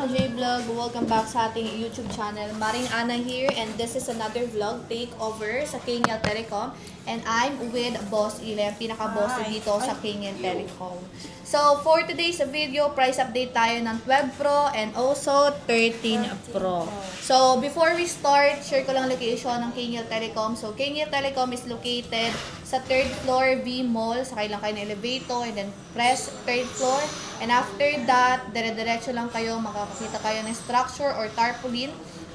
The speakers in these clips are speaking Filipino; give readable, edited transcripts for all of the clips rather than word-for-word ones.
ka-J-Vlog! Welcome back sa ating YouTube channel. Maring Ana here and this is another vlog takeover sa KNL Telecom. And I'm with Boss Ile, pinaka-boss dito sa KNL Telecom. So, for today's video, price update tayo ng 12 Pro and also 13 Pro. So, before we start, share ko lang location ng KNL Telecom. So, KNL Telecom is located sa 3rd floor V Mall. Sakay lang kayo ng elevator and then press 3rd floor. And after that, dire-diretso lang kayo, makakakita kayo ng structure or tarpaulin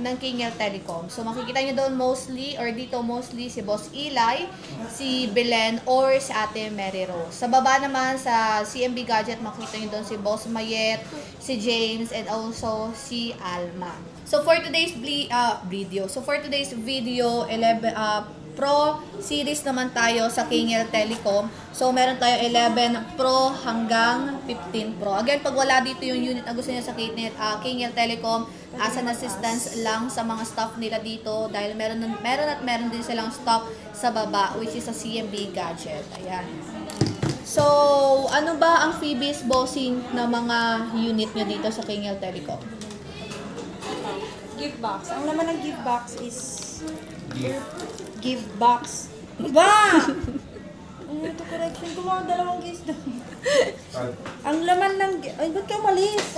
ng KNL Telecom. So, makikita nyo doon mostly, or dito mostly, si Boss Eli, si Belen, or si Ate Mary Rose. Sa baba naman, sa CMB Gadget, makikita nyo doon si Boss Mayet, si James, and also si Alma. So, for today's video, 11 Pro series naman tayo sa KNL Telecom. So, meron tayo 11 Pro hanggang 15 Pro. Again, pag wala dito yung unit na gusto niya sa KNL Telecom, as an assistance lang sa mga staff nila dito dahil meron din silang stock sa baba, which is sa CMB Gadget. Ayan. So, ano ba ang freebies bossing na mga unit nyo dito sa KNL Telecom? Gift box. Ang laman ng gift box is gift box. Ba! Ano ito correction? Gumawa dalawang case doon. Ang laman ng... Ay, ba't ka malis?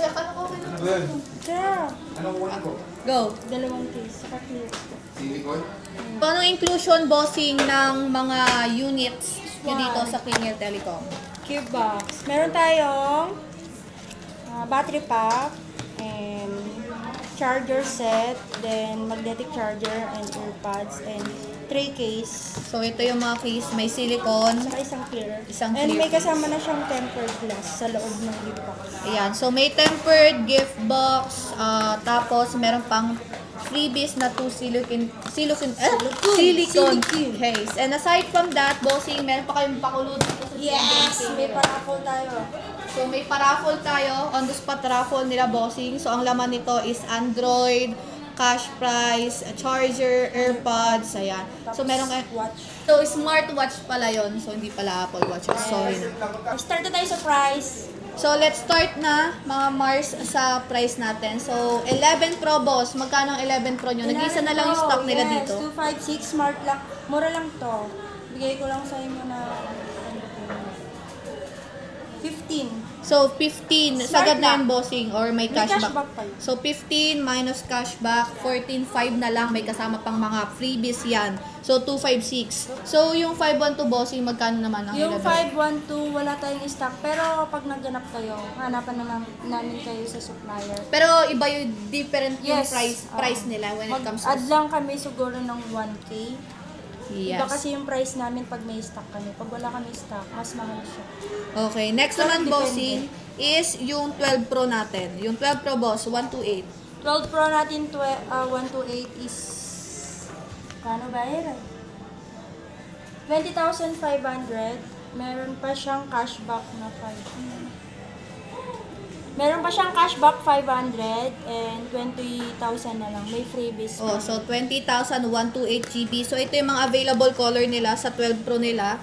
Kaya. Anong kunin ko? Go! Dalawang case. Saka clear. Silicone? Paano inclusion bossing ng mga units nyo dito sa KNL Telecom? Gift box. Meron tayong battery pack and charger set, then magnetic charger and earpads and tray case. So, ito yung mga case. May silicone. Saka isang clear. Isang and clear may case. kasama na siyang tempered glass sa loob ng gift box. Ayan. So, may tempered gift box. Tapos, meron pang freebies na 2 silicone case. And aside from that, bossing, meron pa kayong pakulo dito sa Yes! CMB. May paraffle tayo. So, may paraffle tayo. On the spot raffle nila, bossing. So, ang laman nito is Android, cash prize, charger, AirPods, ayan. So, meron kayo. Watch. So, smartwatch pala yon. So, hindi pala Apple Watch. Sorry na. Start na tayo sa price. So, let's start na, mga Mars, sa price natin. So, 11 Pro, boss. Magkano ang 11 Pro nyo? Nag-isa na lang yung stock nila dito. 256 smart lock. Mura lang to. Bigay ko lang sa inyo na 15. So, 15. Sagad na yung bossing or may May cashback. cashback pa yun. So, 15 minus cashback, 14.5 na lang. May kasama pang mga freebies yan. So, 256. So, yung 512 bossing, magkano naman ang Yung 11? 512, wala tayong stock. Pero pag nagganap kayo, hanapan na namin kayo sa supplier. Pero iba yung different yung Yes. price nila when it comes to... Mag-add lang kami siguro ng 1K. Yes. Iba kasi yung price namin pag may stock kami. Pag wala kami stock, mas mahal siya. Okay. Next Pero naman, depende. bossing, is yung 12 Pro natin. Yung 12 Pro, boss, 128. 12 Pro natin, 128 is... Kano ba yun? 20,500. Meron pa siyang cashback na 5. Meron pa siyang cashback 500 and 20,000 na lang. May freebies. Oh, so 20,000, 128 GB. So, ito yung mga available color nila sa 12 Pro nila.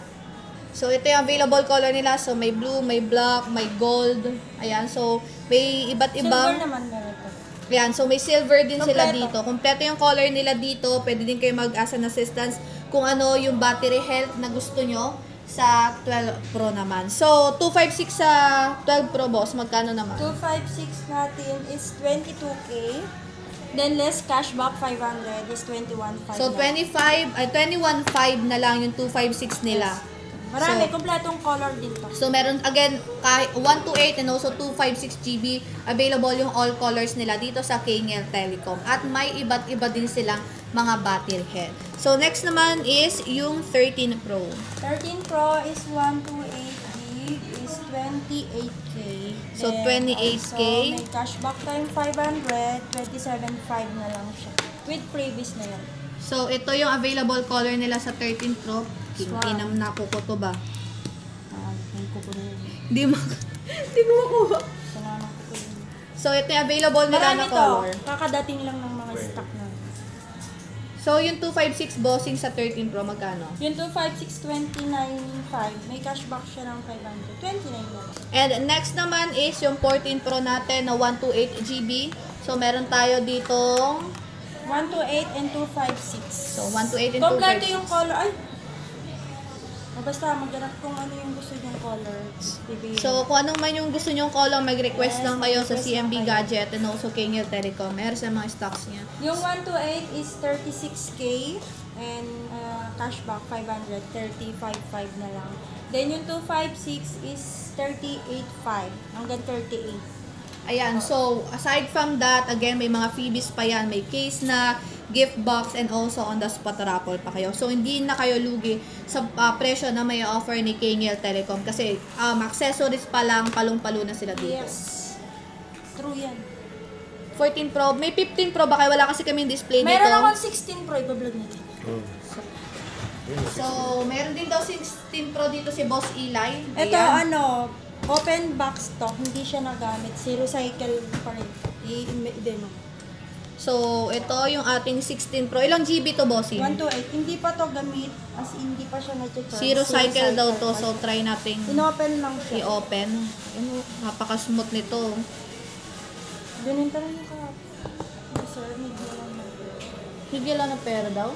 So, ito yung available color nila. So, may blue, may black, may gold. Ayan. So, may iba't Silver ibang... naman meron pa. Ayan. So, may silver din sila Kompleto. dito. Kompleto yung color nila dito. Pwede din kayo mag-as an assistance kung ano yung battery health na gusto nyo sa 12 Pro naman. So, 256 sa 12 Pro, boss. Magkano naman? 256 natin is 22K. Then less cashback 500 is 21,500. So, 21.5 na lang yung 256 nila. Marami, So, kompletong color din to. So, meron, again, 128 and also 256 GB. Available yung all colors nila dito sa KNL Telecom. At may iba't iba din silang mga battery head. So, next naman is yung 13 Pro. 13 Pro is 128 gig is 28K. So, Then 28K. Also, may cashback time 500, 27.5 na lang siya. With previous na yan. So, ito yung available color nila sa 13 Pro. Kinam na ko to ba? Yung kuko na yun. Hindi mo makuha. Salamat ko yun. So, ito yung available nila Marami na to. color. Kakadating lang ng mga stock na. So, yung 256 bossing sa 13 Pro, magkano? Yung 256, 29.5. May cashback siya ng 500. 29 na. And next naman is yung 14 Pro natin na 128 GB. So, meron tayo ditong 128 and 256. So, 128 and Kompleto 256. yung color. Ay! Basta maghanap kung ano yung gusto niyong color. Bibigyan. So, kung anong man yung gusto nyong color, mag-request Yes, lang kayo sa mag-request CMB lang kayo. Gadget and also Kingel Telecom. Meron sa mga stocks niya. Yung 128 is 36K and cashback 500, 35.5 na lang. Then yung 256 is 38.5 hanggang 38. Ayan, so aside from that, again, may mga freebies pa yan. May case na, gift box, and also on the spot raffle pa kayo. So, hindi na kayo lugi sa presyo na may offer ni Kingel Telecom kasi accessories pa lang, palong-palo na sila dito. Yes. True yan. 14 Pro, may 15 Pro ba kayo? Wala kasi kami display dito. Meron akong 16 Pro, ibablog natin. So, meron din daw 16 Pro dito si Boss Eli. Ito, Ayan. open box stock, hindi siya nagamit. Zero cycle pa rin. I-demo. So, ito yung ating 16 Pro. Ilang GB to, Bossing? 128. Hindi pa to gamit, as in, hindi pa siya nag-charge. Zero cycle daw to, so try nating Inopen lang siya. i-open. Napaka-smooth nito. Ganun talaga yung kahapon. Sir, medyo lang na. Higil lang ng pera daw.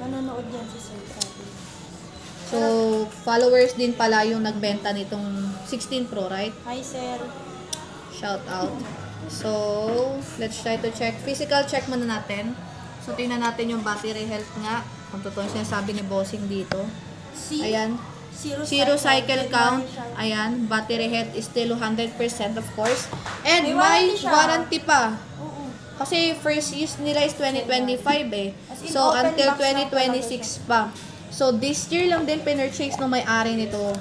Nanonood yan si Sir sabi. So, followers din pala yung nagbenta nitong 16 Pro, right? Hi, Sir. Shout out. So, let's try to check. Physical check muna natin. So, tingnan natin yung battery health nga. Kung totoo yung sinasabi ni Bossing dito. Ayan. Zero cycle count. Ayan. Battery health is still 100% of course. And May may warranty siya. warranty pa. Oo. Kasi first use nila is 2025 eh. As in, So, open until box lang 2026 pa. So, this year lang din pinurchase ng may-ari nito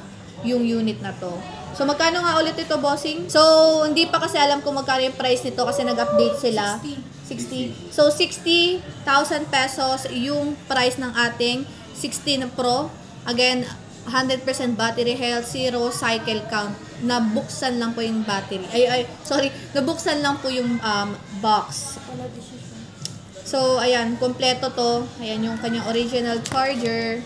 yung unit na to. So, magkano nga ulit ito, Bossing? So, hindi pa kasi alam kung magkano yung price nito kasi nag-update sila. 60. So, 60,000 pesos yung price ng ating 16 Pro. Again, 100% battery health, zero cycle count. Nabuksan lang po yung battery. Sorry, nabuksan lang po yung box. Wala decision. So, ayan, kompleto to. Ayan yung kanyang original charger.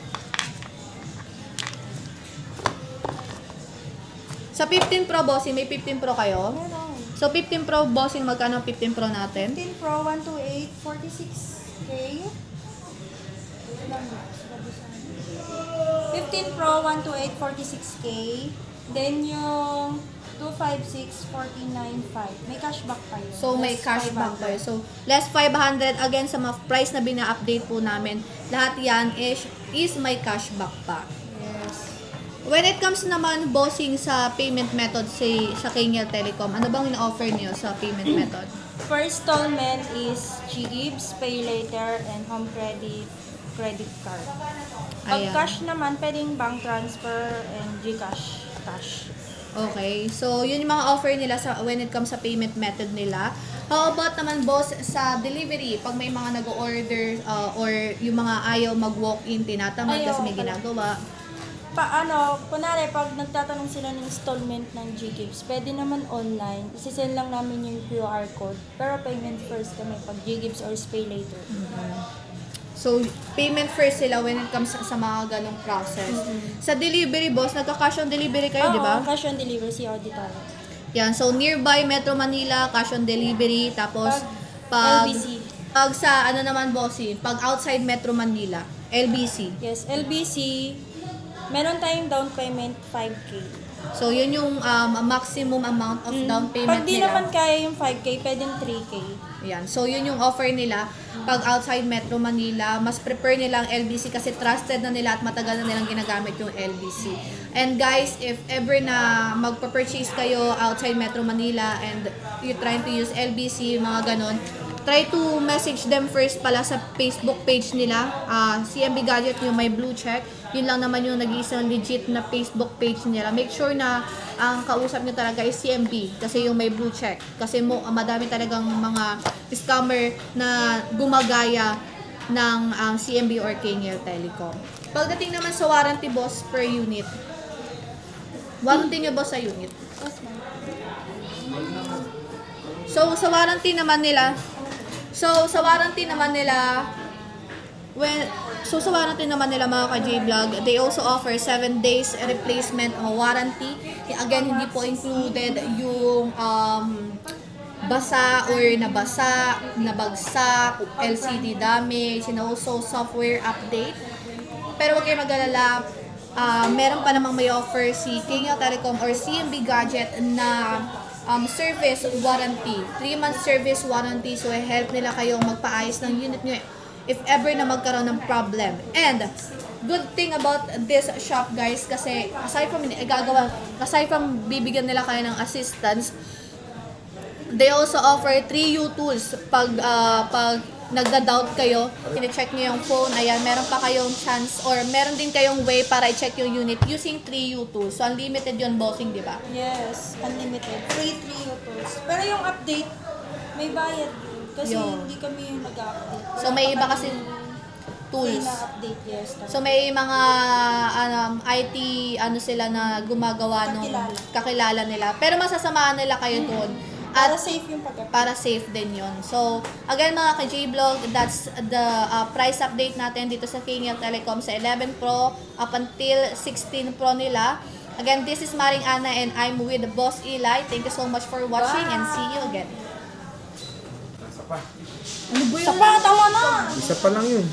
Sa 15 Pro, Bossing, may 15 Pro kayo? Meron. So, 15 Pro, Bossing, magkano ang 15 Pro natin? 15 Pro, 128, 46K. 15 Pro, 128, 46K. Then yung 256, 49.5. May cashback pa yun. So, may Less cashback 500. kayo. So, less 500. Again, sa mga price na bina-update po namin, lahat yan is may cashback pa. Yes. When it comes naman, Bossing, sa payment method sa Kingel Telecom, ano bang in-offer niyo sa payment method? First installment is GGives, Pay Later, and Home Credit Card. Pag Ayan. cash naman, pwedeng bank transfer and GCash. Cash. Okay. So, yun yung mga offer nila when it comes sa payment method nila. How about naman, boss, sa delivery? Pag may mga nag-order or yung mga ayaw mag-walk-in, tinatamad kasi may ginagawa. Kunwari, pag nagtatanong sila ng installment ng GGives, pwede naman online. Isisend lang namin yung QR code. Pero payment first kami pag GGives or Pay Later. So, payment first sila when it comes sa mga ganong process. Sa delivery, boss, nagka-cash on delivery kayo, di ba? Oo, cash on delivery, si Auditor. Yan. So, nearby Metro Manila, cash on delivery. Tapos, pag LBC. Pag sa, ano naman, bossy, pag outside Metro Manila, LBC. Yes, LBC. Meron tayong down payment 5K. So, yun yung maximum amount of down payment Pag di nila. naman kaya yung 5K, pwedeng 3K. Yan. So, yun yung offer nila. Pag outside Metro Manila, mas prefer nila ang LBC kasi trusted na nila at matagal na nilang ginagamit yung LBC. And guys, if ever na magpa-purchase kayo outside Metro Manila and you're trying to use LBC, mga ganon, try to message them first pala sa Facebook page nila. CMB Gadget, yung may blue check. Yun lang naman yung nag-iisang legit na Facebook page nila. Make sure na ang kausap nyo talaga is CMB kasi yung may blue check. Kasi madami talagang mga scammer na gumagaya ng CMB or Kingel Telecom. Pagdating naman sa warranty, boss, per unit. Warranty nyo, boss, sa unit. So, sa warranty naman nila, Well, susuwaratin naman nila mga ka-J-Vlog. They also offer 7 days replacement warranty. Again, hindi po included yung basa or nabasa, nabagsak, LCD damage, and also software update. Pero huwag kayo mag-alala, meron pa namang may offer si Kenya Telecom or CMB Gadget na service warranty. 3-month service warranty. So, help nila kayong magpaayos ng unit nyo if ever na magkaroon ng problem. And, good thing about this shop, guys, kasi aside from bibigyan nila kayo ng assistance, they also offer 3U tools. Pag nagda-doubt kayo, i-check nyo yung phone, ayan, meron pa kayong chance or meron din kayong way para i-check yung unit using 3U tools. So, unlimited yun, bossing, di ba? Yes, unlimited. Free 3U tools. Pero yung update, may bayad din. Kasi hindi kami yung nag-update. So, may iba kasi tools. Free na update, yes. So, may mga IT sila na gumagawa nung kakilala nila. Pero masasamahan nila kayo doon. Para safe yung pag-update. Para safe din yun. So, again mga ka-J-Vlog, that's the price update natin dito sa Kenya Telecom sa 11 Pro up until 16 Pro nila. Again, this is Maring Ana and I'm with Boss Eli. Thank you so much for watching and see you again. Isa pa. Isa pa, tawa na! Isa pa lang yun.